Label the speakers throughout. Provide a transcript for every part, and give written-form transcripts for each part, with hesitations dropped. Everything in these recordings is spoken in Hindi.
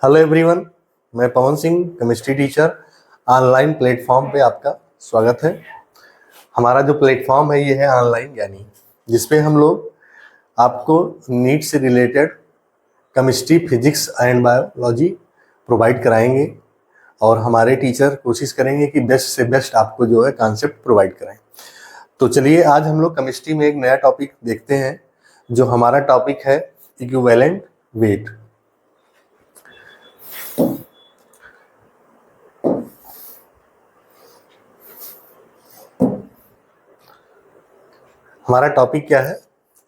Speaker 1: हेलो एवरीवन, मैं Pawan Singh, chemistry teacher. Online platform पे आपका स्वागत है। हमारा जो प्लेटफॉर्म है ये है ऑनलाइन यानी, जिसपे हम लोग आपको नीट से related chemistry, physics and biology provide कराएंगे और हमारे टीचर कोशिश करेंगे कि बेस्ट से बेस्ट आपको जो है कॉन्सेप्ट प्रोवाइड कराएं। तो चलिए आज हम लोग केमिस्ट्री में एक नया टॉपिक देखते हैं। जो हमारा टॉपिक है इक्विवेलेंट वेट। हमारा टॉपिक क्या है?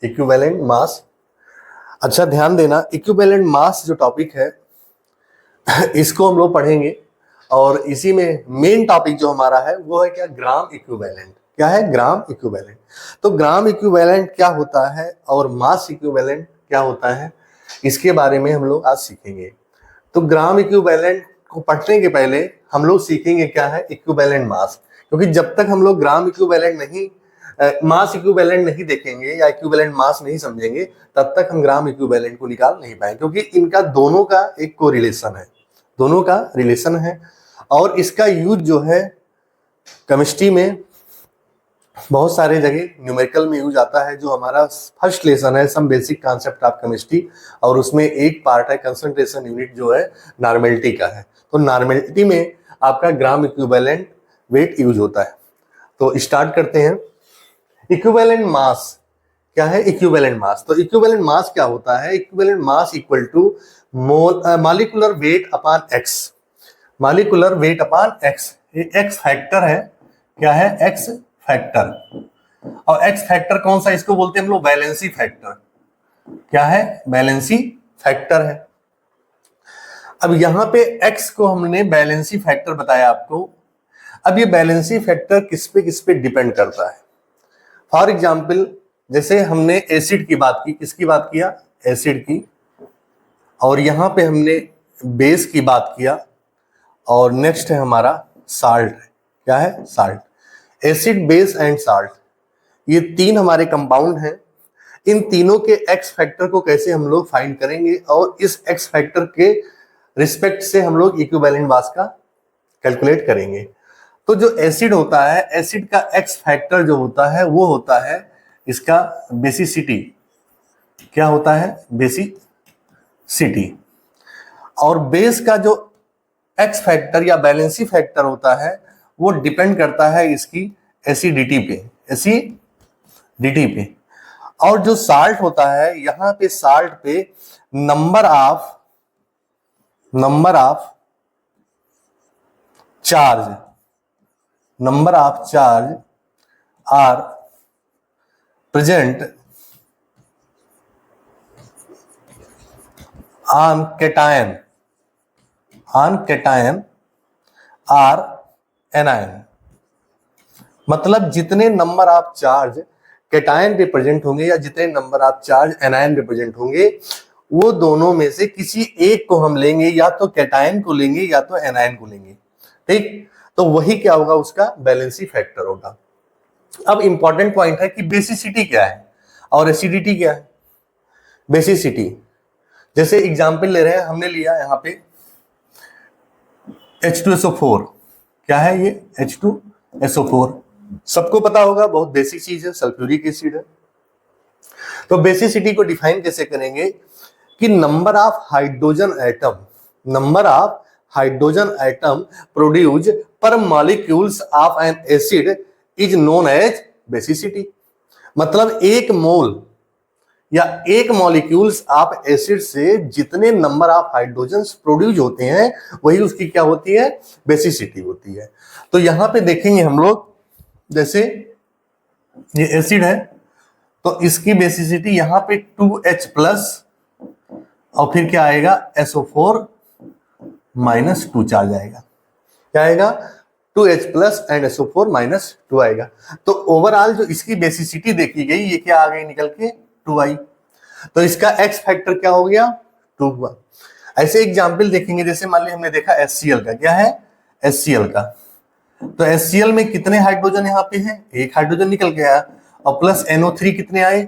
Speaker 1: इक्विवेलेंट मास। अच्छा ध्यान देना, इक्विवेलेंट मास जो टॉपिक है इसको हम लोग पढ़ेंगे और इसी में मेन टॉपिक जो हमारा है वो है क्या? Gram equivalent. क्या है? Gram equivalent. तो ग्राम इक्विवेलेंट क्या होता है और मास इक्विवेलेंट क्या होता है, इसके बारे में हम लोग आज सीखेंगे। तो ग्राम इक्विवेलेंट को पढ़ने के पहले हम लोग सीखेंगे क्या है इक्विवेलेंट मास, क्योंकि जब तक हम लोग ग्राम इक्विवेलेंट नहीं मास इक्विवेलेंट नहीं देखेंगे या इक्विवेलेंट मास नहीं समझेंगे तब तक हम ग्राम इक्विवेलेंट को निकाल नहीं पाएंगे, क्योंकि इनका दोनों का एक कोरिलेशन है, दोनों का रिलेशन है। और इसका यूज जो है केमिस्ट्री में बहुत सारे जगह न्यूमेरिकल में यूज आता है। जो हमारा फर्स्ट लेसन है some basic concept of chemistry, और उसमें एक पार्ट है कंसंट्रेशन यूनिट जो है नॉर्मेलिटी का है। तो नॉर्मेलिटी में आपका ग्राम इक्विवेलेंट वेट यूज होता है। तो स्टार्ट करते हैं। इक्विवेलेंट मास क्या है? Equivalent mass. तो इक्विवेलेंट मास क्या होता है? Equivalent mass equal to molecular weight upon X. Molecular weight upon X, ये एक्स फैक्टर है। क्या है? X factor. और एक्स फैक्टर कौन सा? इसको बोलते हैं हम लोग वैलेंसी फैक्टर। क्या है? वैलेंसी फैक्टर है। अब यहां पे एक्स को हमने वैलेंसी फैक्टर बताया आपको। अब ये वैलेंसी फैक्टर किस पे डिपेंड करता है? फॉर एग्जाम्पल, जैसे हमने एसिड की बात की, किसकी बात किया? एसिड की। और यहां पे हमने बेस की बात किया और नेक्स्ट है हमारा साल्ट। क्या है? Salt. Acid, base and salt, ये तीन हमारे कंपाउंड हैं। इन तीनों के एक्स फैक्टर को कैसे हम लोग फाइंड करेंगे और इस एक्स फैक्टर के रिस्पेक्ट से हम लोग इक्विवेलेंट मास का कैलकुलेट करेंगे। तो जो एसिड होता है, एसिड का एक्स फैक्टर जो होता है वो होता है इसका बेसिसिटी। क्या होता है? बेसिसिटी। और बेस का जो एक्स फैक्टर या बैलेंसी फैक्टर होता है वो डिपेंड करता है इसकी एसिडिटी पे, एसिडिटी पे। और जो साल्ट होता है, यहां पे साल्ट पे number of charge are present on cation or anion. मतलब जितने नंबर ऑफ चार्ज कैटायन पे प्रेजेंट होंगे या जितने नंबर ऑफ चार्ज एनायन पे प्रेजेंट होंगे, वो दोनों में से किसी एक को हम लेंगे, या तो कैटायन को लेंगे या तो एनायन को लेंगे। ठीक, तो वही क्या होगा? उसका बैलेंसी फैक्टर होगा। अब इंपॉर्टेंट पॉइंट है कि बेसिसिटी क्या है और एसिडिटी क्या है। बेसिसिटी, जैसे एग्जांपल ले रहे हैं, हमने लिया यहां पे H2SO4। क्या है ये? H2SO4 सबको पता होगा, बहुत बेसिक चीज है, सल्फ्यूरिक एसिड है। तो बेसिसिटी को डिफाइन कैसे करेंगे कि number of hydrogen atom produce per molecules of an acid is known as basicity. मतलब एक मोल या एक मॉलिक्यूल्स ऑफ एसिड से जितने नंबर ऑफ हाइड्रोजन्स प्रोड्यूस होते हैं वही उसकी क्या होती है? बेसिसिटी होती है। तो यहां पे देखेंगे हम लोग, जैसे ये एसिड है तो इसकी बेसिसिटी यहां पे 2H प्लस और फिर क्या आएगा? SO4 माइनस 2 चार्ज आएगा। क्या आएगा? 2H plus and SO4 minus 2 आएगा। तो ओवरऑल जो इसकी बेसिसिटी देखी गई, ये क्या आ गई निकल के? 2 आई। तो इसका एक्स फैक्टर क्या हो गया? 2 हुआ। ऐसे एग्जाम्पल देखेंगे, जैसे मान लीजिए हमने देखा HCl का। क्या है? HCl का। तो HCl में कितने हाइड्रोजन यहाँ पे हैं? एक हाइड्रोजन निकल गया और प्लस NO3 कितने आए?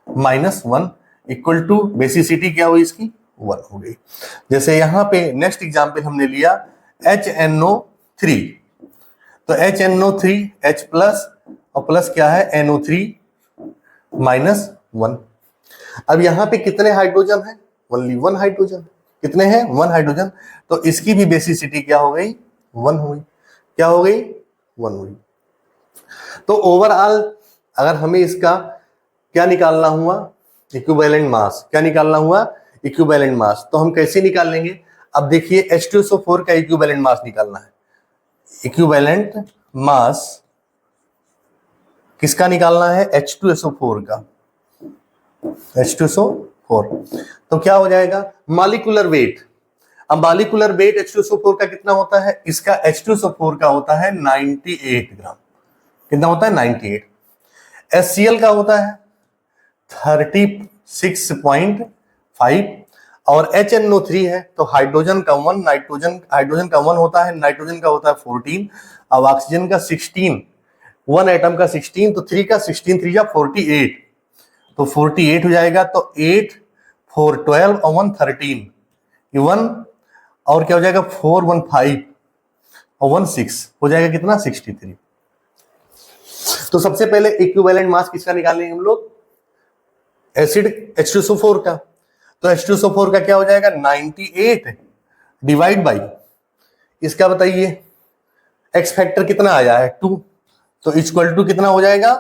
Speaker 1: -1 इक्वल टू बेसिसिटी क्या हुई इसकी? 1 हो गई। जैसे यहाँ पे नेक्स्ट एग्जाम्पल हमने लिया HNO3, तो HNO3 H प्लस और प्लस क्या है NO3 -1। अब यहाँ पे कितने हाइड्रोजन है? Only 1 hydrogen. कितने हैं? 1 हाइड्रोजन। तो इसकी भी बेसिसिटी क्या हो गई? 1 हो गई। क्या हो गई? 1 हुई। तो ओवरऑल अगर हमें इसका क्या निकालना हुआ? Equivalent mass. क्या निकालना हुआ? Equivalent mass. तो हम कैसे निकाल लेंगे? अब देखिए H2SO4 का इक्विवेलेंट मास निकालना है। इक्विवेलेंट मास किसका निकालना है? H2SO4 का। H2SO4 तो क्या हो जाएगा? Molecular weight. अब मॉलिक्यूलर वेट H2SO4 का कितना होता है? इसका H2SO4 का होता है 98 ग्राम। कितना होता है? 98। HCl का होता है 36.5 और HNO3 है तो हाइड्रोजन का 1, हाइड्रोजन का 1 होता है, नाइट्रोजन का होता है 14, अब ऑक्सीजन का 16, 1 एटम का 16, तो 3 का 16 3 48, तो 48 हो जाएगा। तो 8 4 12 और 1 13, ये 1 और क्या हो जाएगा? 4 1 5 और 1 6 हो जाएगा कितना? 63। तो सबसे पहले इक्विवेलेंट मास किसका निकालेंगे हम लोग? एसिड H2SO4 का। तो H2SO4 का क्या हो जाएगा? 98 डिवाइड बाई इसका बताइए एक्स फैक्टर कितना आया है? 2, तो इक्वल टू कितना हो जाएगा?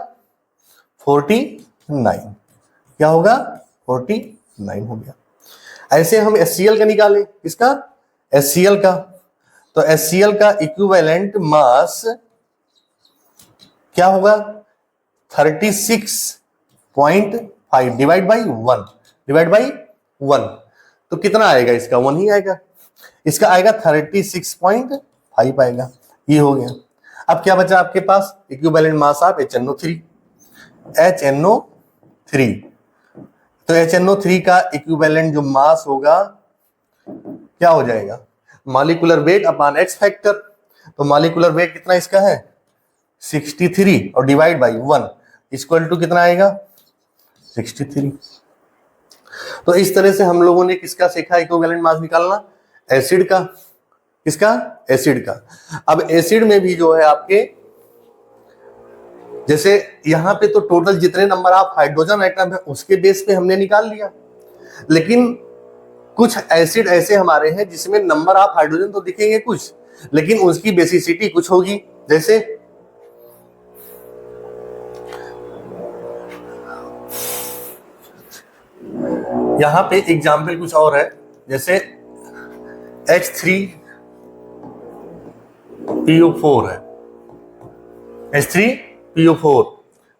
Speaker 1: 49। क्या होगा? 49 हो गया। ऐसे हम HCl का निकालें। किसका? HCl का। तो HCl का इक्विवेलेंट मास क्या होगा? 36.5 डिवाइड बाई 1, डिवाइड बाई 1, तो कितना आएगा? इसका 1 ही आएगा। इसका आएगा 36.5 आएगा। ये हो गया। अब क्या बचा आपके पास? Equivalent mass of HNO3। तो HNO3 का इक्विवेलेंट जो मास होगा क्या हो जाएगा? Molecular weight upon x factor. तो मॉलिक्यूलर वेट कितना इसका है? 63 और डिवाइड बाई 1 इक्वल टू कितना आएगा? 63। तो इस तरह से हम लोगों ने किसका सीखा इक्विवेलेंट मास निकालना? एसिड का। किसका? एसिड का। अब एसिड में भी जो है आपके जैसे यहां पे तो टोटल जितने नंबर ऑफ हाइड्रोजन आइटम है उसके बेस पे हमने निकाल लिया, लेकिन कुछ एसिड ऐसे हमारे हैं जिसमें नंबर ऑफ हाइड्रोजन तो दिखेंगे कुछ, लेकिन उसकी बेसिसिटी कुछ होगी। जैसे यहां पे एग्जाम्पल कुछ और है, जैसे H3PO4 है, H3PO4,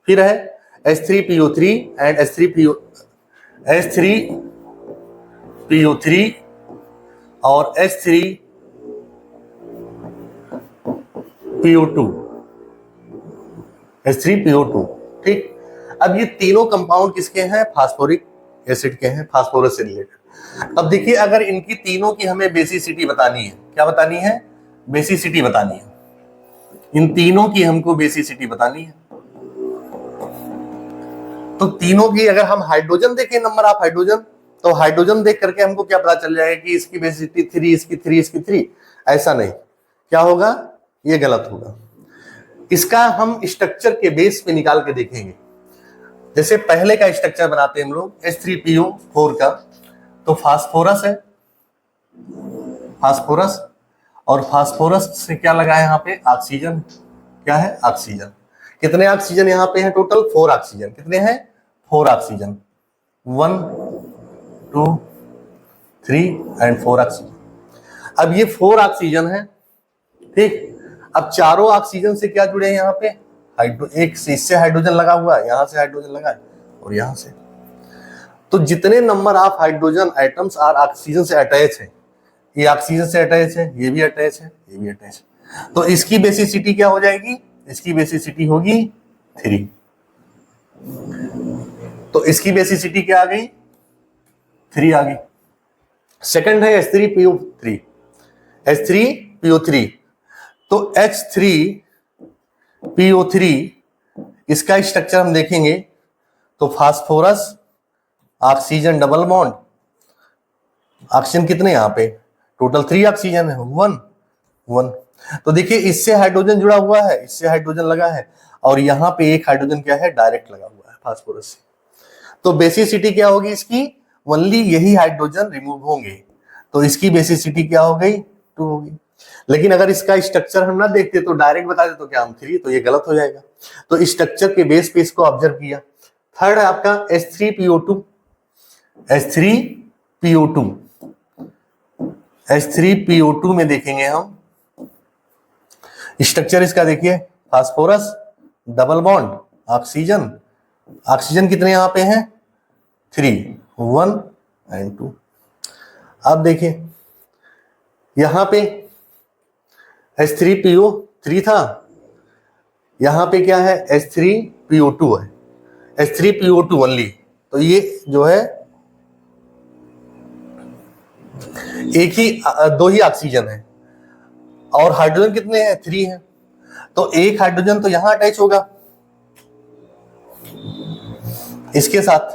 Speaker 1: फिर है H3PO3 एंड H3PO3 और H3PO2, ठीक। अब ये तीनों कंपाउंड किसके हैं? फास्फोरिक एसिड के हैं, फास्फोरस से रिलेटेड। अब देखिए अगर इनकी तीनों की हमें बेसिसिटी बतानी है, क्या बतानी है? बेसिसिटी बतानी है। इन तीनों की हमको बेसिसिटी बतानी है। तो तीनों की अगर हम हाइड्रोजन देखें, नंबर ऑफ हाइड्रोजन, तो हाइड्रोजन देख करके हमको क्या पता चल जाएगा कि इसकी बेसिसिटी 3, इसकी 3, इसकी 3। ऐसा नहीं, क्या होगा? ये गलत होगा। इसका हम स्ट्रक्चर के बेस पे निकाल के देखेंगे। जैसे पहले का स्ट्रक्चर बनाते हैं हम लोग H3PO4 का, तो फास्फोरस है, फास्फोरस, और फास्फोरस से क्या लगा है यहाँ पे? ऑक्सीजन। क्या है? ऑक्सीजन। कितने ऑक्सीजन यहाँ पे हैं? Total 4 oxygen. कितने हैं? 4 ऑक्सीजन। 1 2 3 and 4 oxygen. अब ये 4 ऑक्सीजन है, ठीक। अब चारों ऑक्सीजन से क्या जुड़े हैं यहाँ पे? एक इससे हाइड्रोजन लगा हुआ है, यहां से हाइड्रोजन लगा है, और यहां से। तो जितने number of hydrogen atoms are oxygen से अटैच है, ये ऑक्सीजन से अटैच है, ये भी अटैच है, ये भी अटैच है, तो इसकी बेसिसिटी क्या हो जाएगी? इसकी बेसिसिटी होगी 3। तो इसकी बेसिसिटी क्या आ गई? 3 आ गई। सेकंड है H3PO3, H3PO3, तो H3PO3 इसका स्ट्रक्चर हम देखेंगे तो phosphorus, oxygen double bond, oxygen कितने यहाँ पे, टोटल 3 ऑक्सीजन है, 1 तो देखिए इससे हाइड्रोजन जुड़ा हुआ है, इससे हाइड्रोजन लगा है, और यहाँ पे एक हाइड्रोजन क्या है, डायरेक्ट लगा हुआ है फास्फोरस से। तो बेसिसिटी क्या होगी इसकी, ओनली यही हाइड्रोजन रिमूव होंगे, तो इसकी बेसिसिटी क्या हो गई, 2 होगी। लेकिन अगर इसका स्ट्रक्चर हम ना देखते तो डायरेक्ट बता दे तो क्या हम 3, तो ये गलत हो जाएगा। तो स्ट्रक्चर के बेस पे इसको ऑब्जर्व किया। थर्ड है आपका H3PO2, H3PO2, H3PO2 में देखेंगे हम स्ट्रक्चर इसका, देखिए phosphorus, double bond, oxygen, oxygen कितने यहां पे हैं, 3, 1 and 2। अब देखिए यहां पे H3PO3 था, यहां पे क्या है, H3PO2 है, H3PO2 ओनली। तो ये जो है एक ही 2 ही ऑक्सीजन है, और हाइड्रोजन कितने हैं, 3 हैं। तो एक हाइड्रोजन तो यहां अटैच होगा इसके साथ,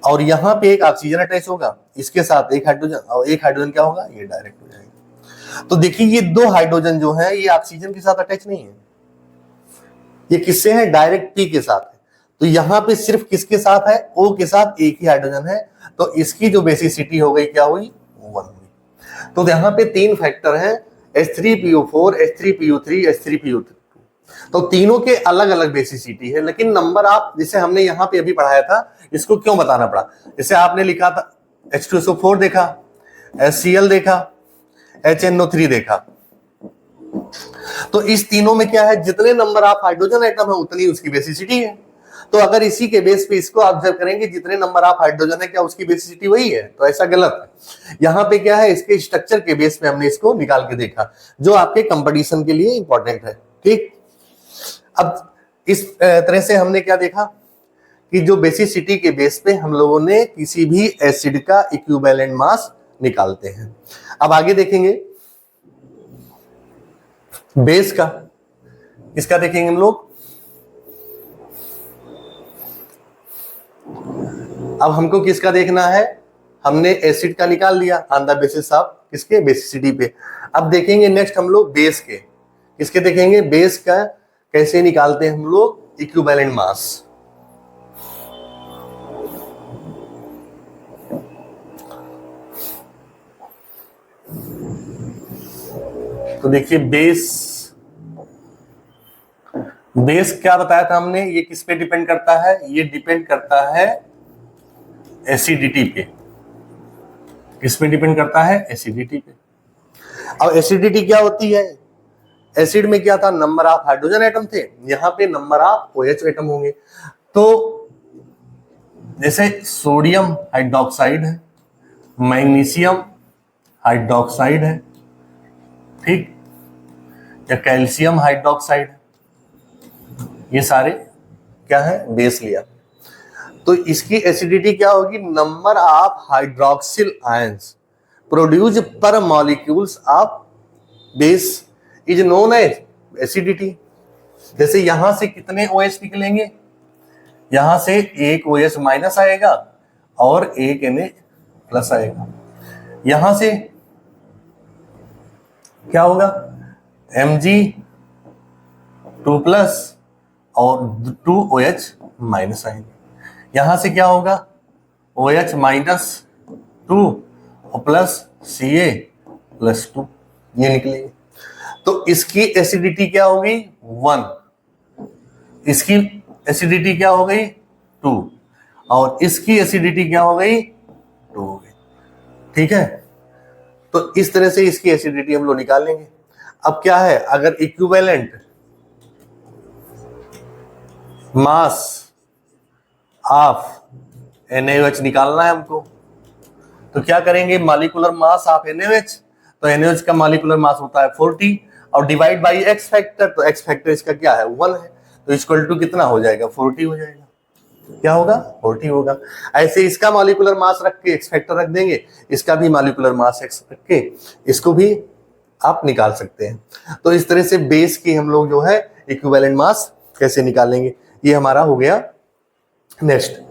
Speaker 1: और यहां पे एक ऑक्सीजन अटैच होगा इसके साथ, एक हाइड्रोजन, और एक हाइड्रोजन क्या होगा, ये डायरेक्ट हो जाएगा। तो देखिए ये 2 हाइड्रोजन जो है ये ऑक्सीजन के साथ अटैच नहीं है, ये किससे है, डायरेक्ट P के साथ है। तो यहां पे सिर्फ किसके साथ है, O के साथ एक ही हाइड्रोजन है, तो इसकी जो बेसिसिटी हो गई क्या हुई, 1 हुई। तो यहां पे 3 फैक्टर हैं, H3PO4, H3PO3, H3PO2। तो तीनों के अलग अलग बेसिसिटी है, लेकिन नंबर आप, जैसे हमने यहां पे अभी पढ़ाया था, इसको क्यों बताना पड़ा, जैसे आपने लिखा था H2SO4 देखा, HCl देखा, HNO3 देखा, तो इस तीनों में क्या है, जितने नंबर आप हाइड्रोजन एटम है उतनी उसकी बेसिसिटी है। तो अगर इसी के बेस पे इसको ऑब्जर्व करेंगे, जितने नंबर आप हाइड्रोजन है क्या उसकी बेसिसिटी वही है, तो ऐसा गलत है। यहाँ पे क्या है, इसके स्ट्रक्चर के बेस पे हमने इसको निकाल के देखा, जो आपके कंपटीशन के लिए इंपॉर्टेंट है। ठीक, अब इस तरह से हमने क्या देखा कि जो बेसिसिटी के बेस पे हम लोगों ने किसी भी एसिड का इक्विवेलेंट मास निकालते हैं। अब आगे देखेंगे बेस का, इसका देखेंगे हम लोग। अब हमको किसका देखना है, हमने एसिड का निकाल लिया ऑन द बेसिस ऑफ किसके, बेसिसिटी पे। अब देखेंगे नेक्स्ट हम लोग बेस के, किसके देखेंगे, बेस का कैसे निकालते हैं हम लोग इक्विवेलेंट मास। तो देखिए बेस क्या बताया था हमने, ये किस पे डिपेंड करता है, ये डिपेंड करता है एसिडिटी पे। किस पे डिपेंड करता है, एसिडिटी पे। अब एसिडिटी क्या होती है, एसिड में क्या था, नंबर ऑफ हाइड्रोजन एटम थे, यहां पे नंबर ऑफ OH एटम होंगे। तो जैसे सोडियम हाइड्रोक्साइड है, मैग्नीशियम हाइड्रोक्साइड है, ठीक, या कैल्शियम हाइड्रोक्साइड, ये सारे क्या है, बेस लिया। तो इसकी एसिडिटी क्या होगी, number of hydroxyl ions produce per molecules of base is known as acidity. जैसे यहां से कितने OH निकलेंगे, यहां से एक OH माइनस आएगा और एक Na प्लस आएगा, यहां से क्या होगा, Mg2 प्लस और 2 OH माइनस आएंगे, यहां से क्या होगा, OH माइनस 2 और प्लस Ca प्लस 2, ये निकलेंगे। तो इसकी एसिडिटी क्या हो गई, 1, इसकी एसिडिटी क्या हो गई, 2, और इसकी एसिडिटी क्या हो गई, 2 हो गई। ठीक है, तो इस तरह से इसकी एसिडिटी हम लोग निकाल लेंगे। अब क्या है, अगर इक्विवेलेंट मास ऑफ NaOH निकालना है हमको, तो क्या करेंगे, मॉलिक्यूलर मास ऑफ NaOH, तो NaOH का मॉलिक्यूलर मास होता है 40 और डिवाइड बाय X फैक्टर, तो X फैक्टर इसका क्या है, 1 है, तो इक्वल टू कितना हो जाएगा, 40 हो जाएगा। क्या होगा, 40 होगा। ऐसे इसका मॉलिक्यूलर मास रख के X फैक्टर रख देंगे, इसका भी मॉलिक्यूलर मास X रख के इसको भी आप निकाल सकते हैं। तो इस तरह से बेस की हम लोग जो है इक्विवेलेंट मास कैसे निकालेंगे, ये हमारा हो गया। नेक्स्ट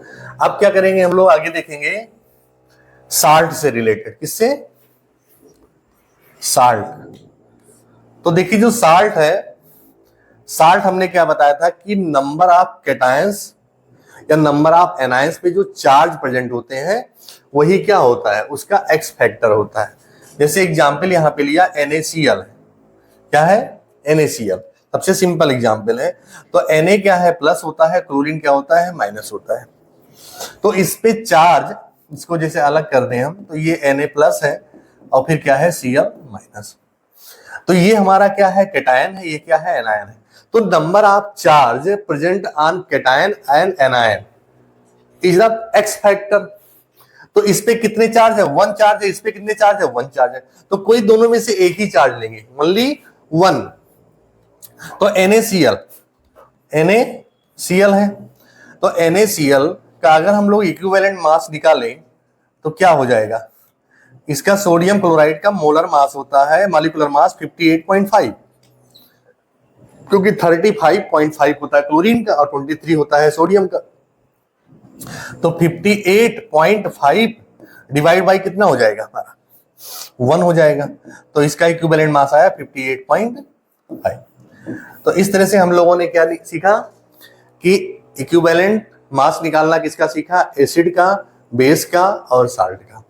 Speaker 1: अब क्या करेंगे हम लोग, आगे देखेंगे साल्ट से रिलेटेड। किससे? साल्ट। तो देखिए जो साल्ट है, साल्ट हमने क्या बताया था कि नंबर ऑफ कैटायंस या नंबर ऑफ एनायंस पे जो चार्ज प्रेजेंट होते हैं वही क्या होता है, उसका एक्स फैक्टर होता है। जैसे एग्जांपल यहां पे लिया NaCl है, क्या है? NaCl सबसे सिंपल एग्जांपल है। तो Na क्या है? प्लस होता है, क्लोरीन क्या होता है? माइनस होता है। तो इस पे चार्ज, इसको जैसे अलग कर दें हम, तो ये Na प्लस है और फिर क्या है? Cl minus. तो ये हमारा क्या है? कैटायन है, ये क्या है? एनायन है। तो number of charge present on cation and anion is the x factor. तो इस पे कितने चार्ज है? 1 चार्ज है। इस पे कितने चार्ज है? 1 चार्ज है। तो कोई दोनों में से एक ही चार्ज लेंगे, ओनली 1। तो NaCl है। तो NaCl का अगर हम लोग इक्विवेलेंट मास निकालें तो क्या हो जाएगा? इसका सोडियम क्लोराइड का मोलर मास होता है, मॉलिक्यूलर मास 58.5, क्योंकि 35.5 होता है क्लोरीन का और 23 होता है सोडियम का। तो 58.5 डिवाइड बाई कितना हो जाएगा हमारा? 1 हो जाएगा। तो इसका इक्विवेलेंट मास आया 58.5। तो इस तरह से हम लोगों ने क्या सीखा कि इक्विवेलेंट मास निकालना किसका सीखा? एसिड का, बेस का और साल्ट का।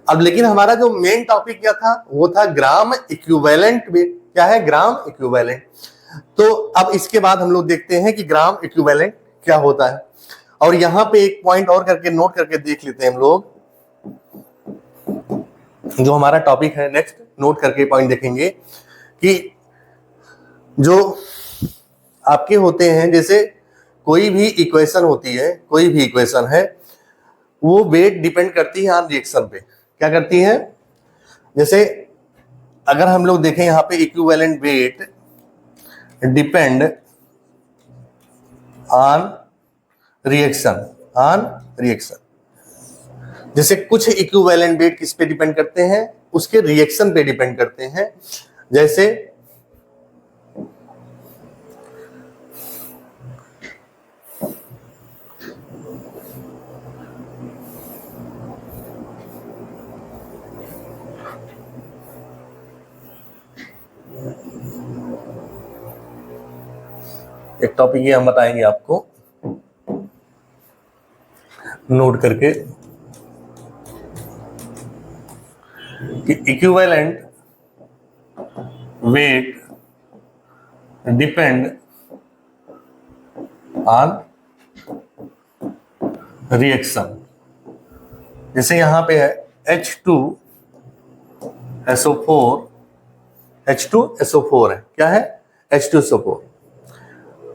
Speaker 1: अब लेकिन हमारा जो मेन टॉपिक क्या था वो था ग्राम इक्विवेलेंट। क्या है? Gram equivalent. तो अब इसके बाद हम लोग देखते हैं कि ग्राम इक्विवेलेंट क्या होता है। और यहां पे एक पॉइंट और करके नोट करके देख लेते हैं हम लोग, जो हमारा टॉपिक है नेक्स्ट, नोट करके पॉइंट देखेंगे कि जो आपके होते हैं, जैसे कोई भी इक्वेशन होती है, कोई भी इक्वेशन है, वो वेट डिपेंड करती है ऑन रिएक्शन पे। क्या करती है? जैसे अगर हम लोग देखें यहां पे equivalent weight depend on reaction. जैसे कुछ इक्विवेलेंट वेट किस पे डिपेंड करते हैं? उसके रिएक्शन पे डिपेंड करते हैं। जैसे एक टॉपिक ये हम बताएंगे आपको नोट करके कि equivalent weight depend on reaction. जैसे यहां पे है H2SO4 है। क्या है? H2SO4।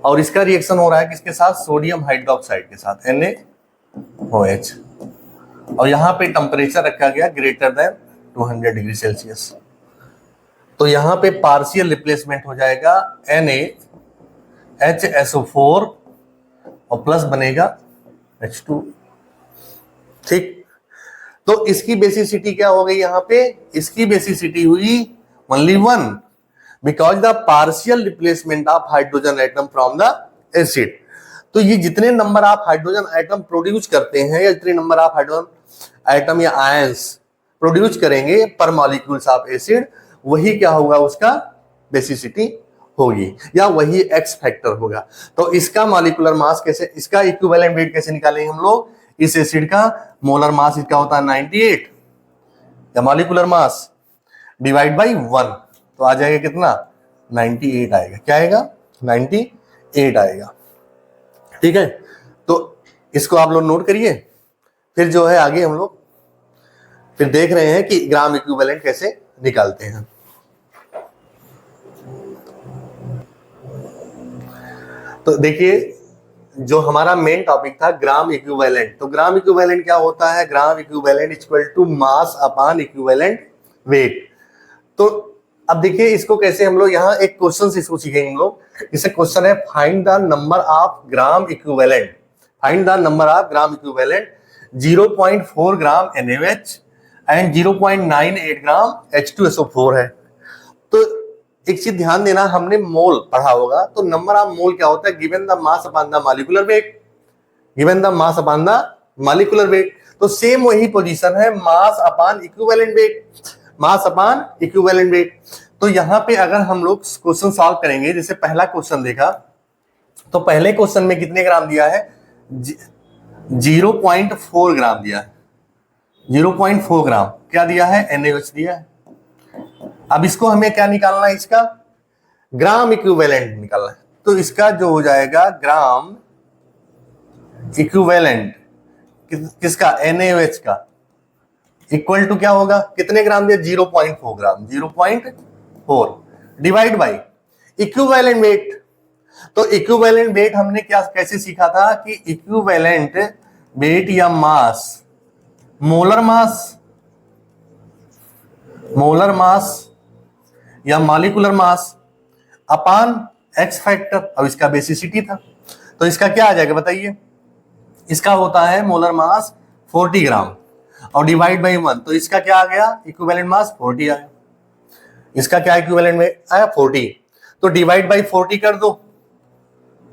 Speaker 1: और इसका रिएक्शन हो रहा है किसके साथ? सोडियम हाइड्रोक्साइड के साथ, NaOH। और यहां पे टेम्परेचर रखा गया ग्रेटर देन 200 डिग्री सेल्सियस। तो यहां पे पार्शियल रिप्लेसमेंट हो जाएगा NaHSO4 और प्लस बनेगा H2। ठीक। तो इसकी बेसिसिटी क्या हो गई? यहां पे इसकी बेसिसिटी हुई only 1 because the partial replacement of hydrogen atom from the acid. तो ये जितने number of hydrogen atom produce करते हैं या जितने नंबर ऑफ हाइड्रोजन एटम या आयंस प्रोड्यूस करेंगे पर मॉलिक्यूल्स ऑफ एसिड, वही क्या होगा? उसका बेसिसिटी होगी या वही एक्स फैक्टर होगा। तो इसका मॉलिक्यूलर मास कैसे, इसका इक्विवेलेंट वेट कैसे निकालेंगे हम लोग? इस एसिड का मोलर मास इसका होता है 98 या मॉलिक्यूलर मास डिवाइड बाई 1, तो आ जाएगा कितना? 98 आएगा। क्या आएगा? 98 आएगा। ठीक है। तो इसको आप लोग नोट करिए। फिर जो है आगे हम लोग फिर देख रहे हैं कि ग्राम इक्विवेलेंट कैसे निकालते हैं। तो देखिए जो हमारा मेन टॉपिक था ग्राम इक्विवेलेंट। तो ग्राम इक्विवेलेंट क्या होता है? Gram equivalent equal to mass upon equivalent weight. तो अब देखिए इसको कैसे हम लोग, यहाँ एक क्वेश्चन से इसको सीखेंगे हम लोग। जैसे क्वेश्चन है find the number of gram equivalent, find the number of gram equivalent 0.4 gram NaOH and 0.98 gram H2SO4 है। तो एक चीज ध्यान देना, हमने मोल पढ़ा होगा। तो नंबर ऑफ मोल क्या होता है? Given the mass upon the molecular weight, given the mass upon the molecular weight. तो सेम वही पोजीशन है, मास अपान इक्विवेलेंट वेट, मास अपान इक्विवेलेंट वेट। तो यहाँ पे अगर हम लोग क्वेश्चन सॉल्व करेंगे, जैसे पहला क्वेश्चन देखा तो पहले क्वेश्चन में कितने ग्राम दिया है, 0.4 ग्राम दिया है, 0.4 ग्राम क्या दिया है, NaOH दिया है। अब इसको हमें क्या निकालना है, इसका ग्राम इक्विवेलेंट निकालना है। तो इसका जो हो जाएगा ग्राम इक्विवेलेंट किसका, NaOH का, इक्वल टू क्या होगा, कितने ग्राम दिया, 0.4 ग्राम, 0.4 डिवाइड बाई इक्विवेलेंट वेट। तो इक्विवेलेंट वेट हमने क्या कैसे सीखा था कि इक्विवेलेंट वेट या मास, मोलर मास या मॉलिक्यूलर मास अपान एक्स फैक्टर। अब इसका बेसिसिटी था, तो इसका क्या आ जाएगा बताइए, इसका होता है मोलर मास 40 ग्राम और डिवाइड बाई 1, तो इसका क्या आ गया, इक्विवेलेंट मास 40 आया। इसका क्या इक्विवेलेंट में आया 40, तो डिवाइड बाई 40 कर दो,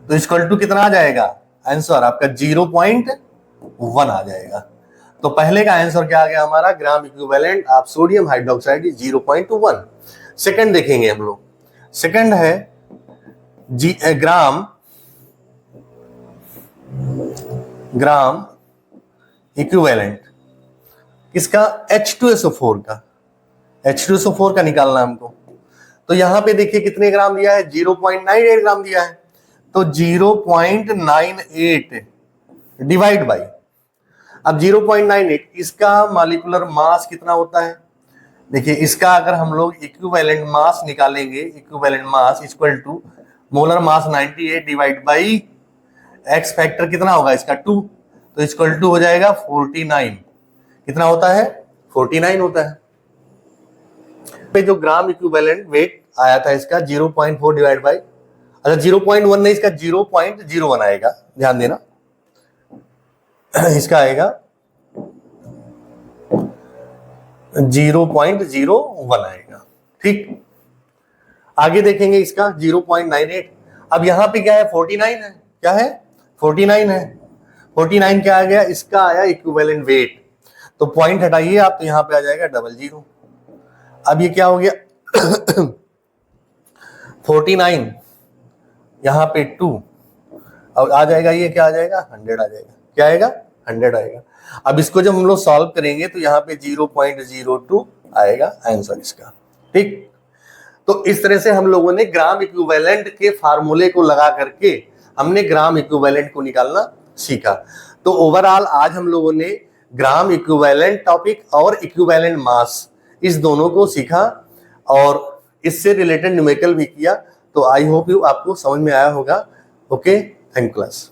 Speaker 1: तो इक्वल टू कितना आ जाएगा, आंसर आपका 0.1 आ जाएगा। तो पहले का आंसर क्या आ गया हमारा, gram equivalent of sodium hydroxide 0.1। Second देखेंगे हम लोग, सेकंड है ग्राम इक्विवेलेंट किसका, H2SO4 का, H2SO4 का निकालना हमको। तो यहां पे देखिए कितने ग्राम दिया है, 0.98 ग्राम दिया है, तो 0.98 डिवाइड बाई, अब 0.98 इसका मॉलिक्यूलर मास कितना होता है, देखिए इसका अगर हम लोग इक्विवेलेंट मास निकालेंगे, equivalent mass equal to molar mass 98 divide by X factor कितना होगा इसका 2, तो इक्वल टू हो जाएगा 49। कितना होता है, 49 होता है। पे जो ग्राम इक्विवेलेंट वेट आया था इसका 0.4 डिवाइड बाई, अच्छा 0.1 नहीं, इसका 0.01 आएगा, ध्यान देना, इसका आएगा 0.01 आएगा। ठीक, आगे देखेंगे इसका 0.98। अब यहां पे क्या है, 49 है, क्या है 49 है, 49 क्या आ गया, इसका आया इक्विवेलेंट वेट, तो पॉइंट हटाइए आप, तो यहां पे आ जाएगा 00। अब ये क्या हो गया 49 यहां पे 2, अब आ जाएगा ये क्या आ जाएगा 100 आ जाएगा, क्या आएगा 100 आएगा। अब इसको जब हम लोग सॉल्व करेंगे तो यहाँ पे 0.02 आएगा आंसर इसका। ठीक, तो इस तरह से हम लोगों ने ग्राम इक्विवेलेंट के फार्मूले को लगा करके हमने ग्राम इक्विवेलेंट को निकालना सीखा। तो ओवरऑल आज हम लोगों ने ग्राम इक्विवेलेंट टॉपिक और इक्विवेलेंट मास इस दोनों को सीखा और इससे रिलेटेड न्यूमेरिकल भी किया। तो आई होप यू आपको समझ में आया होगा। Okay, thank class.